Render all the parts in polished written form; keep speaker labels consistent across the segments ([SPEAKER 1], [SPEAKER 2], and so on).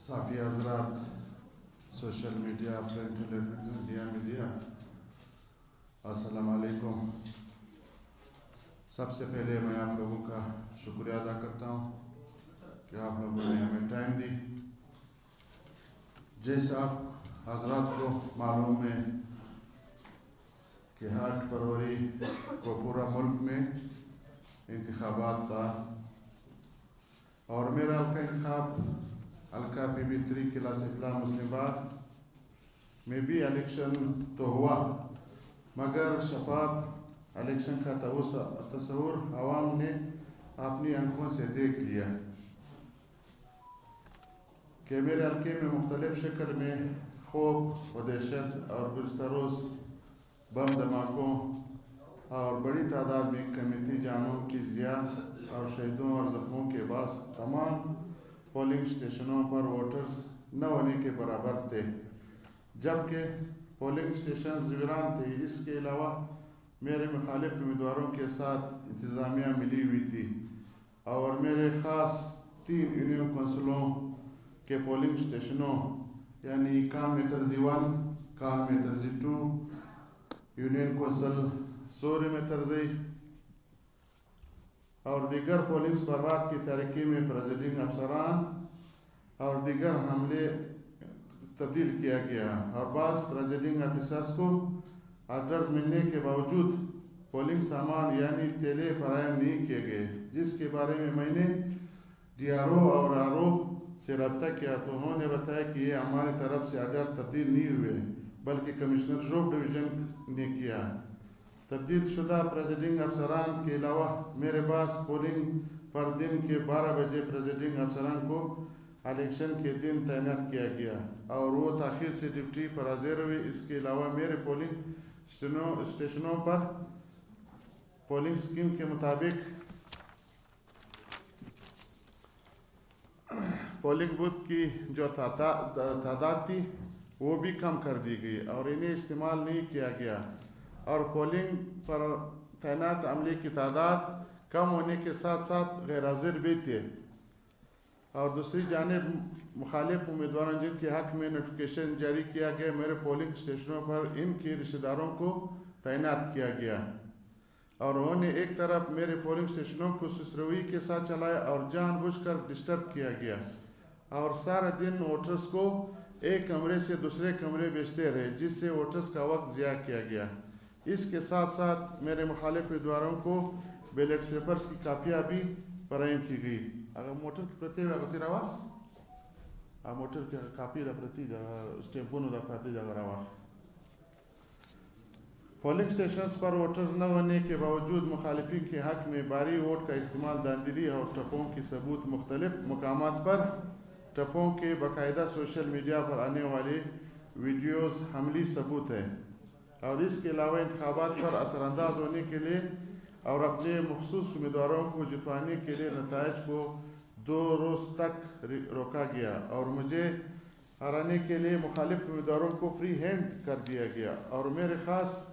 [SPEAKER 1] صافی حضرات، social media, print media, السلام علیکم۔ سب سے پہلے میں آپ لوگوں کا شکریہ ادا کرتا ہوں کہ آپ لوگوں نے ہمیں ٹائم دی۔ جیسے آپ حضرات کو معلوم ہے کہ 8 فروری کو پورا ملک میں انتخابات تھا اور میرا حلقہ انتخاب حلقہ پی بی 3 قلعہ سفلا مسلم باغ میں بھی الیکشن تو ہوا، مگر شفاف الیکشن کا تصور عوام نے اپنی آنکھوں سے دیکھ لیا کہ میرے حلقے میں مختلف شکل میں خوف و دہشت اور گزشتہ روز بم دھماکوں اور بڑی تعداد میں قیمتی جانوں کی ضیاع اور شہیدوں اور زخموں کے باعث تمام پولنگ اسٹیشنوں پر ووٹرز نہ ہونے کے برابر تھے، جبکہ پولنگ اسٹیشنز ویران تھے۔ اس کے علاوہ میرے مخالف امیدواروں کے ساتھ انتظامیہ ملی ہوئی تھی اور میرے خاص 3 یونین کونسلوں کے پولنگ اسٹیشنوں یعنی کان میں ترزی 1، کان میں ترزی 2، یونین کونسل سوری میں ترزی اور دیگر پولنگ مقررات کی تاریکی میں پریزائڈنگ افسران اور دیگر عملے تبدیل کیا گیا اور بعض پریزائڈنگ آفیسرز کو آرڈر ملنے کے باوجود پولنگ سامان یعنی تیلے فراہم نہیں کیے گئے، جس کے بارے میں نے ڈی آر او اور آر او سے رابطہ کیا تو انہوں نے بتایا کہ یہ ہماری طرف سے آرڈر تبدیل نہیں ہوئے بلکہ کمشنر شوب ڈویژن نے کیا۔ تبدیل شدہ پریزائڈنگ افسران کے علاوہ میرے پاس پولنگ پر دن کے 12 بجے پریزائڈنگ افسران کو الیکشن کے دن تعینات کیا گیا اور وہ تاخیر سے ڈیوٹی پر حاضر ہوئے۔ اس کے علاوہ میرے پولنگ اسٹیشنوں پر پولنگ اسکیم کے مطابق پولنگ بوتھ کی جو تعداد تھی وہ بھی کم کر دی گئی اور انہیں استعمال نہیں کیا گیا اور پولنگ پر تعینات عملے کی تعداد کم ہونے کے ساتھ ساتھ غیر حاضر بھی تھے اور دوسری جانب مخالف امیدواروں جن کے حق میں نوٹیفیکیشن جاری کیا گیا، میرے پولنگ اسٹیشنوں پر ان کے رشتہ داروں کو تعینات کیا گیا اور انہوں نے ایک طرف میرے پولنگ اسٹیشنوں کو سست روی کے ساتھ چلایا اور جان بوجھ کر ڈسٹرب کیا گیا اور سارا دن ووٹرز کو ایک کمرے سے دوسرے کمرے بھیجتے رہے، جس سے ووٹرز کا وقت ضائع کیا گیا۔ اس کے ساتھ ساتھ میرے مخالف امیدواروں کو بیلٹ پیپرز کی کاپیاں بھی فراہم کی گئی۔ اگر موٹر کی پرتی اگر آواز موٹر کی کاپی پرتی اسٹیمپون پرتی جگہ آواز پولنگ اسٹیشنز پر ووٹرز نہ ہونے کے باوجود مخالفین کے حق میں بھاری ووٹ کا استعمال، دھاندلی اور ٹپوں کی ثبوت مختلف مقامات پر ٹپوں کے باقاعدہ سوشل میڈیا پر آنے والے ویڈیوز عملی ثبوت ہے اور اس کے علاوہ انتخابات پر اثر انداز ہونے کے لیے اور اپنے مخصوص امیدواروں کو جتوانے کے لیے نتائج کو 2 روز تک روکا گیا اور مجھے ہرانے کے لیے مخالف امیدواروں کو فری ہینڈ کر دیا گیا اور میرے خاص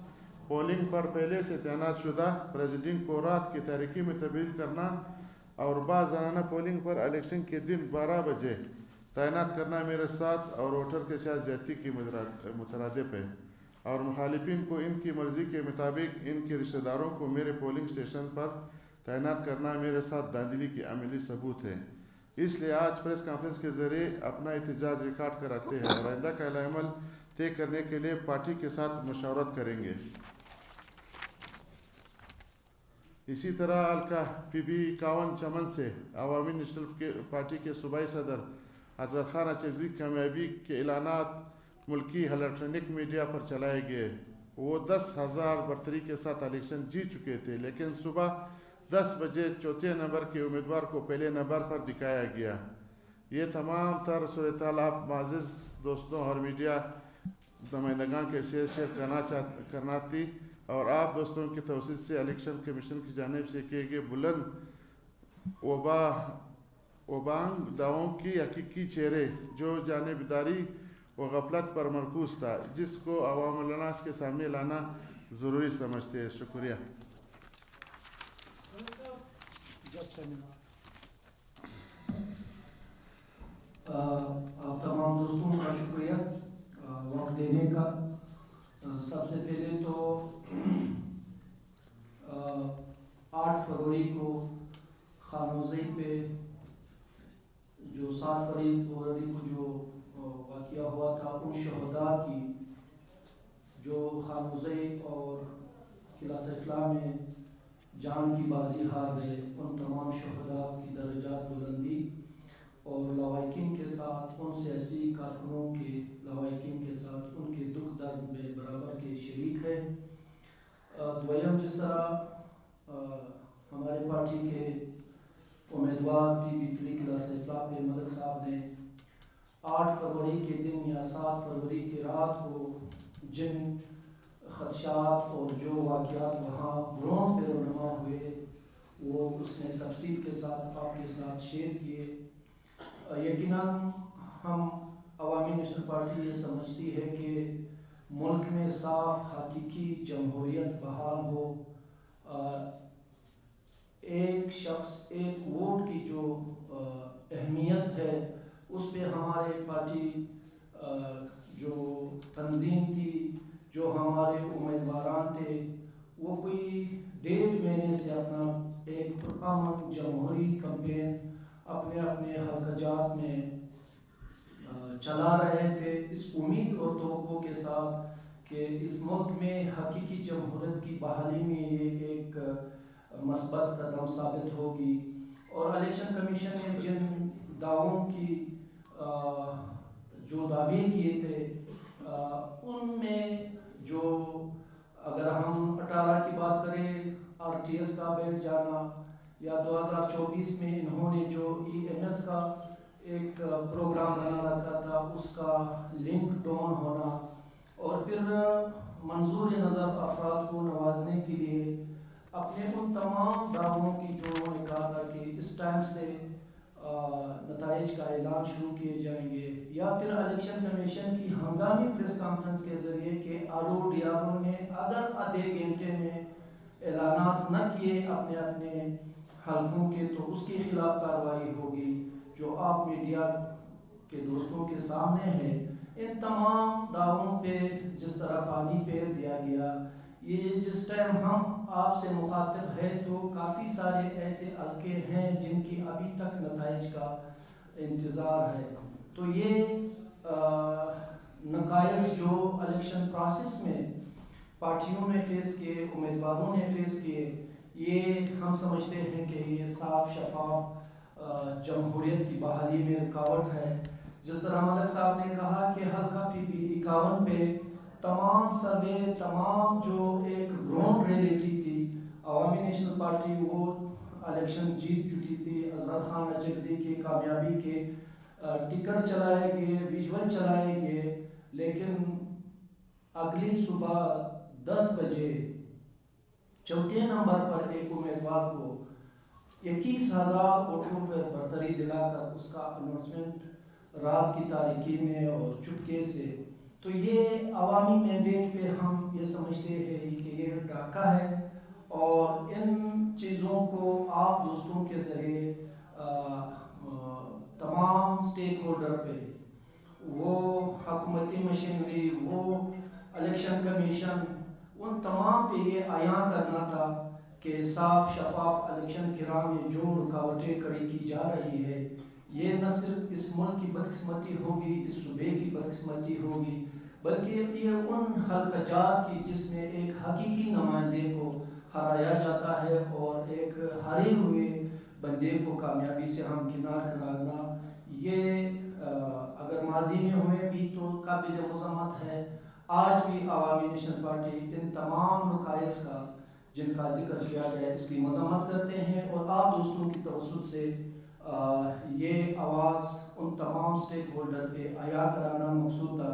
[SPEAKER 1] پولنگ پر پہلے سے تعینات شدہ پریزائڈنگ کو رات کی تاریکی میں تبدیل کرنا اور بعض زنانہ پولنگ پر الیکشن کے دن 12 بجے تعینات کرنا میرے ساتھ اور ووٹر کے ساتھ زیادتی کی مترادف ہے اور مخالفین کو ان کی مرضی کے مطابق ان کے رشتہ داروں کو میرے پولنگ اسٹیشن پر تعینات کرنا میرے ساتھ دھاندلی کی عملی ثبوت ہے۔ اس لیے آج پریس کانفرنس کے ذریعے اپنا احتجاج ریکارڈ کراتے ہیں اور آئندہ کا عمل طے کرنے کے لیے پارٹی کے ساتھ مشاورت کریں گے۔ اسی طرح حلقہ پی بی 51 چمن سے عوامی نیشنل پارٹی کے صوبائی صدر اظہر خان اچکزئی کی کامیابی کے اعلانات ملکی الیکٹرانک میڈیا پر چلائے گئے۔ وہ 10,000 برتری کے ساتھ الیکشن جیت چکے تھے، لیکن صبح 10 بجے چوتھے نمبر کے امیدوار کو پہلے نمبر پر دکھایا گیا۔ یہ تمام تر صورتحال آپ معزز دوستوں اور میڈیا نمائندگان کے شیئر کرنا تھی اور آپ دوستوں کی توسیع سے الیکشن کمیشن کی جانب سے کیے گئے بلند وبانگ دعووں کی حقیقی چہرے جو جانبداری و غفلت پر مرکوز تھا، جس کو عوام الناس کے سامنے لانا ضروری سمجھتے ہیں۔ شکریہ۔
[SPEAKER 2] Just a minute. سے پہلے تو 8 فروری کو خانوزی پہ جو 7 فروری کو جو واقعہ ہوا تھا، ان شہداء کی جو خانوزی اور قلعہ سیفلا میں جان کی بازی ہار گئے، ان تمام شہداء کی درجات بلندی اور لوائقین کے ساتھ ان سیاسی کارکنوں کے لوائقین کے ساتھ ان کے دکھ درد میں برابر کے شریک ہے۔ دویم، جس طرح ہمارے پارٹی کے امیدوار پی پی پی قلعہ سیفلا پہ ملک صاحب نے 8 فروری کے دن یا 7 فروری کی رات کو جن خدشات اور جو واقعات وہاں گراؤنڈ پہ رونما ہوئے وہ اس نے تفصیل کے ساتھ آپ کے ساتھ شیئر کیے۔ یقیناً ہم عوامی نیشنل پارٹی یہ سمجھتی ہے کہ ملک میں صاف حقیقی جمہوریت بحال ہو، ایک شخص ایک ووٹ کی جو اہمیت ہے اس پہ ہمارے پارٹی جو تنظیم تھی، جو ہمارے امیدواران تھے، وہ کوئی 1.5 مہینے سے اپنا ایک پرامن جمہوری کمپین اپنے اپنے حلقہ جات میں چلا رہے تھے، اس امید اور توقع کے ساتھ کہ اس ملک میں حقیقی جمہوریت کی بحالی میں یہ ایک مثبت قدم ثابت ہوگی۔ اور الیکشن کمیشن نے جن دعووں کی جو دعوے کیے تھے ان میں جو اگر ہم 18 کی بات کریں RTS کا بیٹھ جانا، یا 2024 میں انہوں نے جو EMS کا ایک پروگرام بنا رکھا تھا اس کا لنک ڈاؤن ہونا، اور پھر منظور نظر افراد کو نوازنے کے لیے اپنے ان تمام دعووں کی جو انہوں نے کہا تھا کہ اس ٹائم سے نتائج کا اعلان شروع کیے جائیں گے، یا پھر الیکشن کمیشن کی ہنگامی پریس کانفرنس کے ذریعے کہ RO نے اگر آدھے گھنٹے میں اعلانات نہ کیے اپنے اپنے حلقوں کے تو اس کے خلاف کارروائی ہوگی، جو آپ میڈیا کے دوستوں کے سامنے ہے۔ ان تمام دعووں پہ جس طرح پانی پھیر دیا گیا، یہ جس ٹائم ہم آپ سے مخاطب ہے تو کافی سارے ایسے حلقے ہیں جن کی ابھی تک نتائج کا انتظار ہے، تو یہ نقائص جو الیکشن پروسیس میں پارٹیوں نے فیس کیے، امیدواروں نے فیس کیے، یہ ہم سمجھتے ہیں کہ یہ صاف شفاف جمہوریت کی بحالی میں رکاوٹ ہے۔ جس طرح ملک صاحب نے کہا کہ حلقہ PB 51 پہ تمام سروے، تمام جو ایک گراؤنڈ ریئلٹی تھی، عوامی نیشنل پارٹی وہ الیکشن جیت چکی تھی، اظہر خان اچکزئی کی کامیابی کے ٹکر چلائے گئے، ویژول چلائے گئے، لیکن اگلی صبح 10 بجے چوتھے نمبر پر ایک امیدوار کو 21,000 ووٹوں پر برتری دلا کر اس کا اناؤنسمنٹ رات کی تاریکی میں اور چپکے سے، تو یہ عوامی مینڈیٹ پہ ہم یہ سمجھتے ہیں کہ یہ ڈاکہ ہے، اور ان چیزوں کو آپ دوستوں کے ذریعے تمام سٹیک ہولڈر پہ، وہ حکومتی مشینری، وہ الیکشن کمیشن، ان تمام پہ یہ عیاں کرنا تھا کہ صاف شفاف الیکشن کے راہ میں جو رکاوٹیں کھڑی کی جا رہی ہے، یہ نہ صرف اس ملک کی بدقسمتی ہوگی، اس صوبے کی بدقسمتی ہوگی، بلکہ یہ ان حلقہ جات کی جس میں ایک حقیقی نمائندے کو ہرایا جاتا ہے اور ایک ہارے ہوئے بندے کو کامیابی سے ہمکنار کرانا، یہ اگر ماضی میں ہوئے بھی تو قابل مذمت ہے۔ آج بھی عوامی نیشنل پارٹی ان تمام نقائص کا جن کا ذکر کیا گیا اس کی مذمت کرتے ہیں، اور آپ دوستوں کی توسط سے یہ آواز ان تمام سٹیک ہولڈر پہ عیاں کرانا مقصود تھا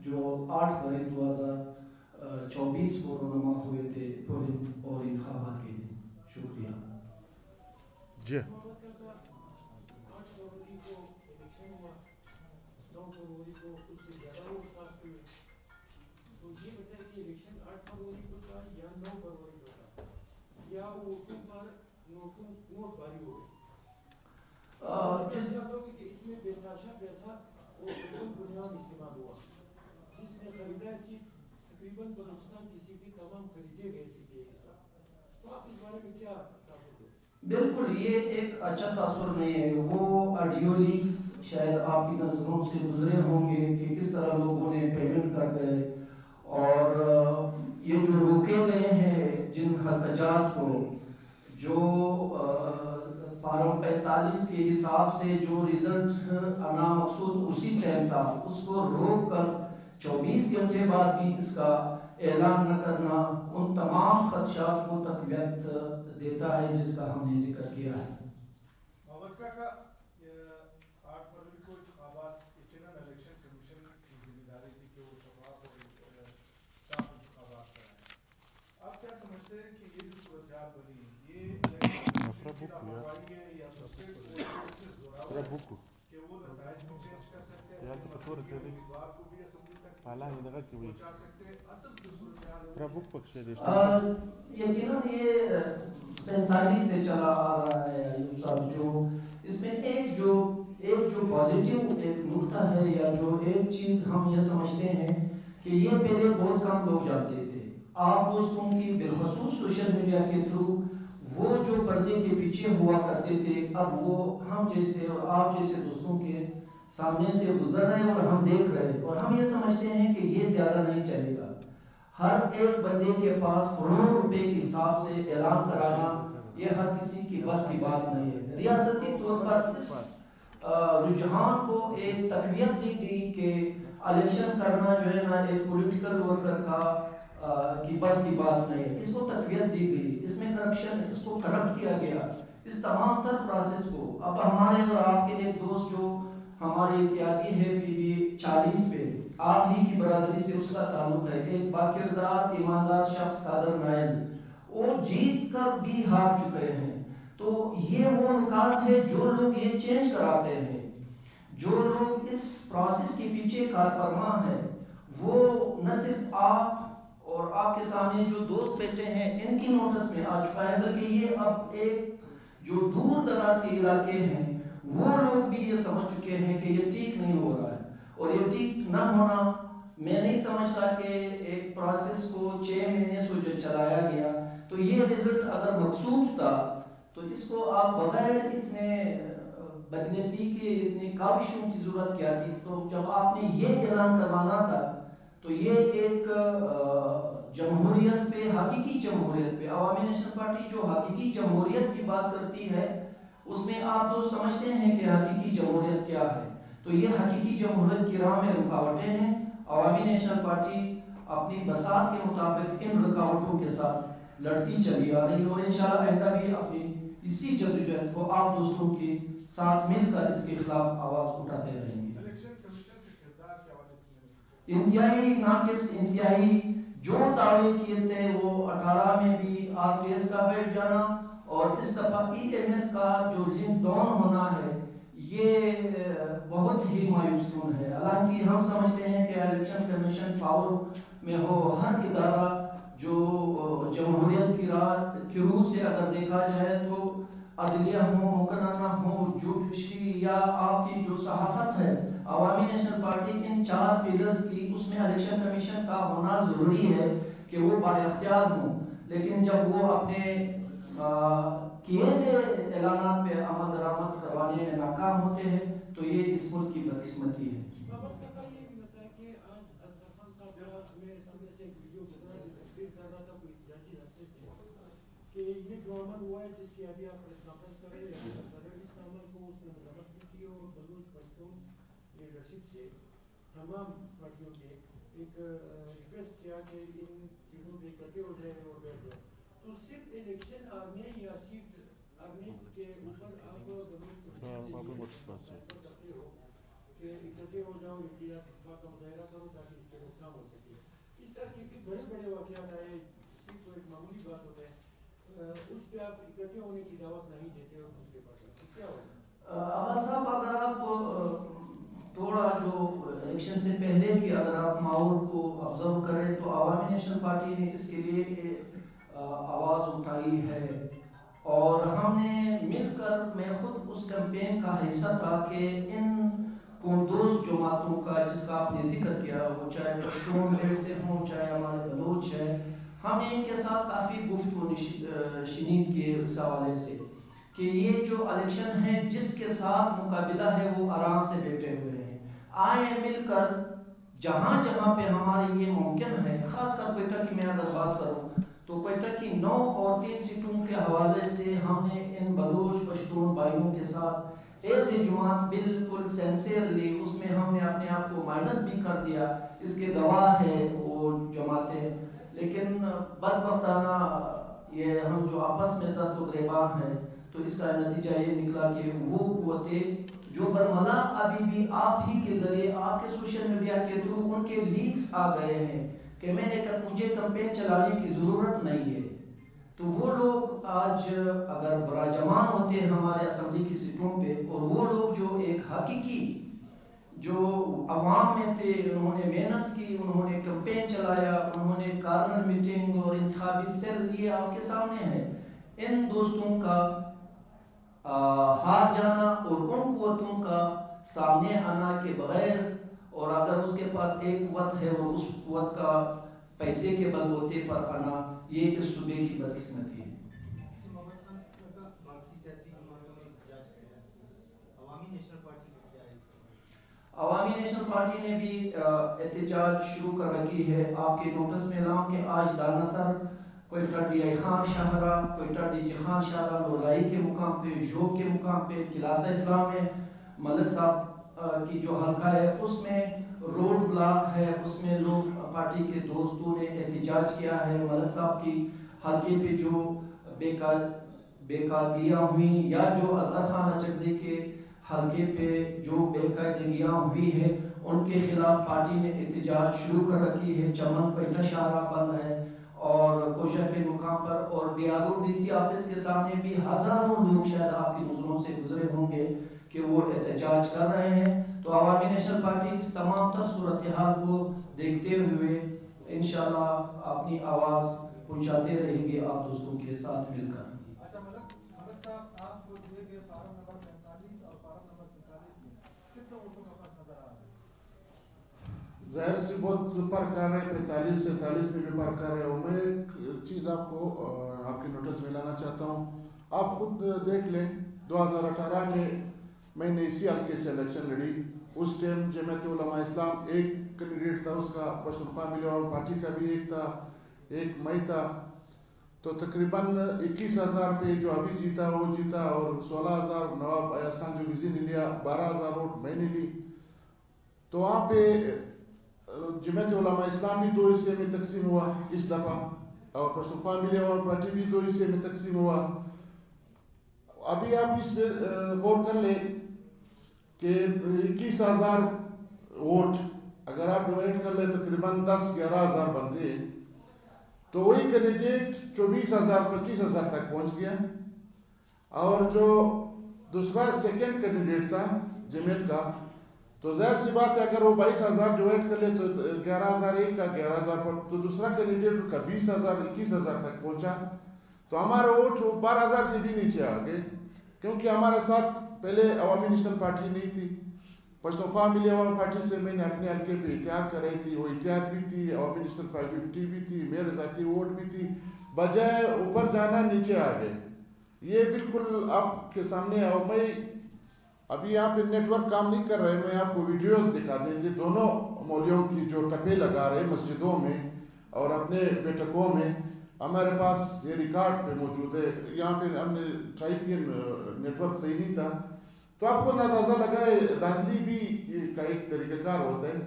[SPEAKER 2] جو 8 فروری 2024 کو رونما ہوئے تھے پولنگ اور انتخابات کے دن۔ شکریہ
[SPEAKER 1] جی
[SPEAKER 3] اس میں بےتحاشا پیسہ اور بنیاد استعمال ہوا، جس میں خریدا سیٹ تقریباً بلوچستان کی سیٹیں تمام خریدے گئے سیٹیں اس وقت, تو آپ اس بارے میں کیا تاثر دو؟
[SPEAKER 2] بالکل یہ ایک اچھا تاثر نہیں ہے. وہ آڈیو لیکس شاید آپ کی نظروں سے گزرے ہوں گے کہ کس طرح لوگوں نے پیمنٹ کر گئے, اور یہ جو روکے گئے ہیں جن حرکات کو, جو فارم 45 کے حساب سے جو رزلٹ نامقصود اسی ٹائم تھا, اس کو روک کر 24 گھنٹے بعد بھی اس کا اعلان نہ کرنا ان تمام خدشات کو تقویت دیتا ہے جس کا ہم نے ذکر کیا ہے.
[SPEAKER 4] محمد کاکا, 8 فروری کو انتخابات, یقیناً الیکشن کمیشن کی ذمہ داری تھی کہ وہ شفاف اور صاف انتخابات کرائیں. آپ کیا سمجھتے ہیں کہ یہ جو صورتحال بنی, یہ الیکشن کمیشن کی لاپرواہی ہے یا دوسرے زوراور کہ وہ نتائج کو چینج کر سکتے ہیں, امیدوار کو بھی اسمبلی تک پہنچا سکتے ہیں؟ اصل جو صورتحال ہے
[SPEAKER 2] یقیناً یہ 47 سے چلا آ رہا ہے صاحب. جو اس میں ایک جو پازیٹیو ایک نقطہ ہے یا جو ایک چیز ہم یہ سمجھتے ہیں کہ یہ پہلے بہت کم لوگ جانتے تھے. آپ دوستوں کی بالخصوص سوشل میڈیا کے تھرو وہ جو پردے کے پیچھے ہوا کرتے تھے, اب وہ ہم جیسے اور آپ جیسے دوستوں کے سامنے سے گزر رہے اور ہم دیکھ رہے ہیں, اور ہم یہ سمجھتے ہیں کہ یہ زیادہ نہیں چلے گا. ہر ایک بندے کے پاس کروڑوں روپے کے حساب سے اعلان کرانا یہ ہر کسی کی بس کی بات نہیں ہے. ریاستی طور پر اس رجحان کو ایک تقویت دی گئی کہ الیکشن کرنا جو ہے نا ایک پولیٹیکل ورکر کی بس کی بات نہیں ہے. اس کو تقویت دی گئی, اس میں کرپشن, اس کو کرپٹ کیا گیا, اس تمام تر پروسیس کو. اب ہمارے اور آپ کے ایک دوست جو ہمارے اتحادی ہے PV 40 پہ, آپ ہی کی برادری سے اس کا تعلق ہے, ایک باکردار ایماندار شخص قادر نائل, وہ جیت کر بھی ہار چکے ہیں. تو یہ وہ نکات ہے جو لوگ یہ چینج کراتے ہیں, جو لوگ اس پروسیس کے پیچھے کارفرما ہیں, وہ نہ صرف آپ اور آپ کے سامنے جو دوست بیٹھے ہیں ان کی نوٹس میں آ چکا ہے, بلکہ یہ اب ایک جو دور دراز کے علاقے ہیں وہ لوگ بھی یہ سمجھ چکے ہیں کہ یہ ٹھیک نہیں ہو رہا ہے. اور یہ ٹھیک نہ ہونا, میں نہیں سمجھتا کہ ایک پروسیس کو 6 مہینے سے جو چلایا گیا تو یہ رزلٹ اگر مقصود تھا تو اس کو آپ بغیر اتنے بدنیتی کے اتنے کاوشوں کی ضرورت کیا تھی. تو جب آپ نے یہ اعلان کروانا تھا تو یہ ایک جمہوریت پہ, حقیقی جمہوریت پہ, عوامی نیشنل پارٹی جو حقیقی جمہوریت کی بات کرتی ہے اس میں آپ تو سمجھتے ہیں کہ حقیقی جمہوریت کیا ہے. تو یہ حقیقی جمہوریت کی راہ میں رکاوٹیں ہیں. عوامی نیشنل پارٹی اپنی بساط کے مطابق ان رکاوٹوں کے ساتھ لڑتی چلی آ رہی ہے, اور انشاءاللہ آئندہ بھی اپنی اسی جدوجہد کو آپ دوستوں کے ساتھ مل کر اس کے خلاف آواز اٹھاتے رہیں گے. انتہائی ناقص, انتہائی جو دعوے کیے تھے وہ 18 میں بھی RTS کا بیٹھ جانا اور اس دفعہ EMS کا جو لنک ڈاؤن ہونا ہے یہ بہت ہی مایوس کن ہے. حالانکہ ہم سمجھتے ہیں کہ الیکشن کمیشن پاور میں ہو, ہر ادارہ جو جمہوریت کی راہ کی روح سے اگر دیکھا جائے تو عدلیہ ہو, مقننہ ہو, جوڈیشری یا آپ کی جو صحافت ہے, عوامی نیشنل پارٹی ان 4 پیلرز کی اس میں الیکشن کمیشن کا ہونا ضروری ہے کہ وہ با اختیار ہوں. لیکن جب وہ اپنے کیے گئے اعلانات پہ عمل درآمد کروانے میں ناکام ہوتے ہیں تو یہ اس ملک کی بدقسمتی ہے.
[SPEAKER 3] کہ یہ جو عمل ہوا ہے جس کی ابھی آپ نافذ کر رہے ہیں, اس عمل کو اس نے مذمت بھی کی اور بلوچ پشتون لیڈرشپ سے تمام پارٹیوں کے ایک ریکویسٹ کیا کہ ان چیزوں پہ اکٹھے ہو جائیں اور بیٹھ جائیں. تو صرف الیکشن آرنے یا سیٹ آرنے کے اوپر آپ بلوچ کرتے ہو کہ اکٹھے ہو جاؤ, اتحاد کا مظاہرہ کرو تاکہ اس پہ روک تھام ہو سکے. اس طرح کے بڑے بڑے واقعات آئے, صرف ایک معمولی بات ہوتا ہے, اس پہ آپ اکٹھے ہونے کی دعوت نہیں دیتے اور اس کے بعد کیا ہوگا؟
[SPEAKER 2] آغاز صاحب, اگر آپ تھوڑا جو الیکشن سے پہلے کی اگر آپ ماحول کو آبزرو کریں تو عوامی نیشنل پارٹی نے اس کے لیے آواز اٹھائی ہے, اور ہم نے مل کر, میں خود اس کیمپین کا حصہ تھا کہ ان دوست جماعتوں کا جس کا آپ نے ذکر کیا، وہ چاہے پشتون بیلٹ سے ہوں چاہے ہمارے بلوچ ہیں، ہم نے ان کے ساتھ کافی گفتگو شنید کے اس حوالے سے کہ یہ جو الیکشن ہے جس کے ساتھ مقابلہ ہے وہ آرام سے بیٹھے ہوئے ہیں، آئے مل کر جہاں جہاں پہ ہمارے یہ ممکن ہے، خاص کر کوئٹہ کی میں اگر بات کروں تو کوئٹہ کی 9 اور 3 سیٹوں کے حوالے سے ہم نے ان بلوچ پشتون بھائیوں کے ساتھ ایسے جماعت بالکل سینسیئرلی اس میں ہم نے اپنے آپ کو مائنس بھی کر دیا، اس کے گواہ ہے وہ جماعتیں، لیکن بدبختانہ یہ ہم جو آپس میں دست و گریبان ہیں تو اس کا نتیجہ یہ نکلا کہ وہ قوتیں جو برملا ابھی بھی آپ ہی کے ذریعے آپ کے سوشل میڈیا کے تھرو ان کے لیکس آ گئے ہیں کہ مجھے کمپین چلانے کی ضرورت نہیں ہے، تو وہ لوگ آج اگر براجمان ہوتے ہیں ہمارے اسمبلی کی سیٹوں پہ، اور وہ لوگ جو ایک حقیقی جو عوام میں تھے، انہوں نے محنت کی، انہوں نے کمپین چلایا، انہوں نے کارنر میٹنگ اور انتخابی سیل لیے، آپ کے سامنے ہے، ان دوستوں کا ہار جانا اور ان قوتوں کا سامنے آنا کے بغیر، اور اگر اس کے پاس ایک قوت ہے اور اس قوت کا پیسے کے بل بوتے پر آنا، یہ اس صوبے کی بدقسمتی ہے۔ عوامی نیشنل پارٹی نے بھی احتجاج شروع کر رکھی ہے، آپ کے نوٹس میں لاؤں کہ آج دانسر، کوئٹہ ڈی آئی خان شاہراہ، کوئٹہ ڈی جی خان شاہراہ لولائی کے مقام پہ، جوب کے مقام پہ، کلاسہ اجلا میں ملک صاحب کی جو حلقہ ہے اس میں روڈ بلاک ہے، اس میں لوگ پارٹی کے دوستوں نے احتجاج کیا ہے، ملک صاحب کی حلقے پہ جو بے قاعدگیاں ہوئیں یا جو اظہر خان اچکزئی کے حلقے پہ جو بے قاعدگیاں ہوئی ہیں ان کے خلاف پارٹی نے احتجاج شروع کر رکھی ہے۔ چمن کوئٹہ شاہراہ بند ہے اور کوشہ کے مقام پر، اور D R O D C office کے سامنے بھی ہزاروں لوگ شاید آپ کی نظروں سے گزرے ہوں گے کہ وہ احتجاج کر رہے ہیں۔ تو عوامی نیشنل پارٹی اس تمام تر صورتحال کو دیکھتے ہوئے انشاءاللہ اپنی آواز پہنچاتے رہیں گے آپ دوستوں کے ساتھ مل کر۔
[SPEAKER 5] اچھا ملک صاحب، آپ کو دیے گئے فارم نمبر 45 اور فارم نمبر 47 میں کتنے ووٹوں کا فرق نظر آ رہا ہے؟
[SPEAKER 1] ظاہر سی بہت فرق آ رہا ہے، 45 سے 43 میں بھی فرق آ رہا ہے، اور میں ایک چیز آپ کو آپ کے نوٹس میں لانا چاہتا ہوں، آپ خود دیکھ لیں 2018 میں نے اسی حلقے سے الیکشن لڑی، اس ٹائم جمعیت علماء اسلام ایک کینڈیڈیٹ تھا، اس کا پشتونخوا ملی اور پارٹی کا بھی ایک تھا، ایک میں تھا، تو تقریباً 21,000 پہ جو ابھی جیتا وہ جیتا، اور 16,000 نواب ایاز خان جو گزی نے لیا، 12,000 ووٹ میں نے لی، تو وہاں پہ جمعیت علماء اسلام بھی 2 حصے میں تقسیم ہوا اس دفعہ، اور پشتونخوا ملی اور پارٹی بھی 2 حصے میں تقسیم ہوا۔ ابھی آپ اس پہ غور کر لیں کہ 21,000 ووٹ اگر آپ ڈیوائڈ کر لیں تقریباً 10-11,000 بنتے ہیں، تو وہی کینڈیڈیٹ 24,000-25,000 تک پہنچ گیا، اور جو دوسرا سیکنڈ کینڈیڈیٹ تھا جمعیت کا، تو ظاہر سی بات ہے اگر وہ 22,000 ڈیوائڈ کر لے تو 11,000 ایک کا 11,000 پر، تو دوسرا کینڈیڈیٹ کا 20,000-21,000 تک پہنچا، تو ہمارا ووٹ 12,000 سے بھی نیچے آ گئے، کیونکہ ہمارے ساتھ پہلے عوامی نیشنل پارٹی نہیں تھی، پشتونخوا ملی عوامی پارٹی سے میں نے اپنے حلقے پہ اتحاد کرائی تھی، وہ اتحاد بھی تھی، عوامی نیشنل پارٹی بھی تھی، میرے ذاتی ووٹ بھی تھی، بجائے اوپر جانا نیچے آ گئے، یہ بالکل آپ کے سامنے ہے۔ اور میں ابھی یہاں پہ نیٹ ورک کام نہیں کر رہے، میں آپ کو ویڈیوز دکھا دیں، دونوں مولیوں کی جو ٹپے لگا رہے مسجدوں میں اور اپنے بیٹھکوں میں، ہمارے پاس یہ ریکارڈ پہ موجود ہے، یہاں پہ ہم نے ٹرائی کیا، نیٹ ورک صحیح نہیں تھا، تو آپ کو اندازہ لگائے دھاندلی بھی کا ایک طریقہ کار ہوتا ہے،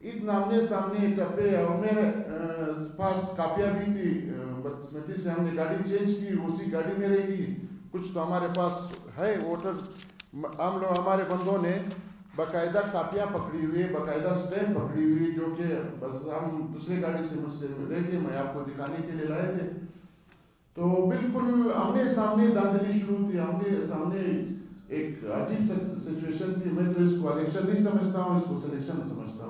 [SPEAKER 1] اتنا آمنے سامنے ٹپے، اور میرے پاس کاپیاں بھی تھی، بدقسمتی سے ہم نے گاڑی چینج کی، اسی گاڑی میں رہ گئی، کچھ تو ہمارے پاس ہے ووٹر، ہم لوگ ہمارے بندوں نے باقاعدہ کاپیاں پکڑی ہوئی، باقاعدہ سٹیمپ پکڑی ہوئی، جو کہ بس ہم دوسرے گاڑی سے مجھ سے لے کے میں آپ کو دکھانے کے لیے لائے تھے، تو بالکل آمنے سامنے دھاندلی شروع تھی، آمنے سامنے ایک عجیب سچویشن تھی۔ میں تو اس کو الیکشن نہیں سمجھتا ہوں، اس کو سلیکشن سمجھتا ہوں۔